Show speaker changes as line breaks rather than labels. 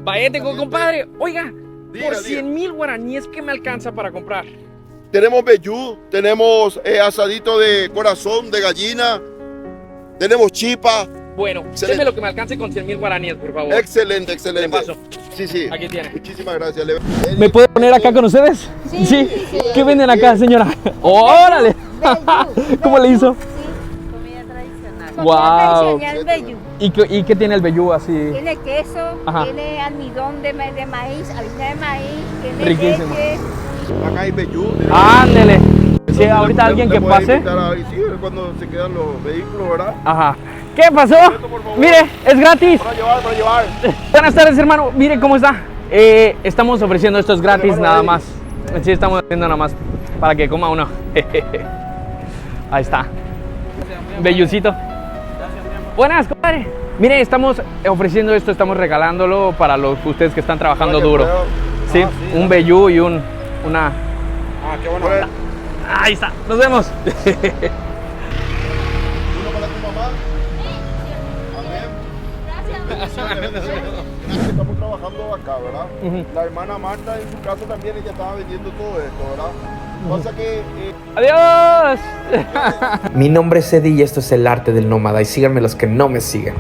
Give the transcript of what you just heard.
Vaya, compadre. Oiga,
Diga,
por
diga.
100,000 guaraníes, ¿qué me alcanza para comprar?
Tenemos vellú, tenemos asadito de corazón, de gallina, tenemos chipa.
Bueno,
Excelente.
déme lo que me alcance con 100,000 guaraníes, por favor.
Excelente, excelente.
Le paso.
Sí, sí.
Aquí tiene.
Muchísimas gracias.
¿Me puedo poner acá con ustedes?
Sí.
¿Qué venden acá, señora? ¡Órale! ¿Cómo le hizo?
Sí, comida tradicional.
Guau.
Tradicional vellú.
¿Y qué tiene el vellú así?
Tiene queso,
Ajá.
tiene almidón de maíz, harina de maíz, tiene
Riquísimo.
leche.
Acá hay vellú.
¡Ándele! Sí,
Entonces,
ahorita alguien
le
que
puede
pase.
invitar a- sí, cuando se quedan los vehículos, ¿verdad?
Ajá. ¿Qué pasó?
Por favor.
Mire, es gratis.
Para llevar, para llevar.
Buenas tardes, hermano. Mire cómo está. Estamos ofreciendo esto es gratis
Hermano,
nada
ahí.
más. Sí, estamos haciendo nada más para que coma uno. Ahí está. Bellucito. Buenas, compadre. Mire, estamos ofreciendo esto, estamos regalándolo para ustedes que están trabajando
Para que
duro.
puedan-
Sí,
sí,
un vellú y una.
Ah, qué bueno. Uno
Ahí está. Nos vemos.
para tu mamá. Amén. Estamos trabajando acá, ¿verdad?
Ujú.
La hermana Marta en su casa también ella estaba vendiendo todo esto, ¿verdad? Pasa que
Adiós.
Mi nombre es Eddie y esto es El Arte del Nómada y síganme los que no me siguen.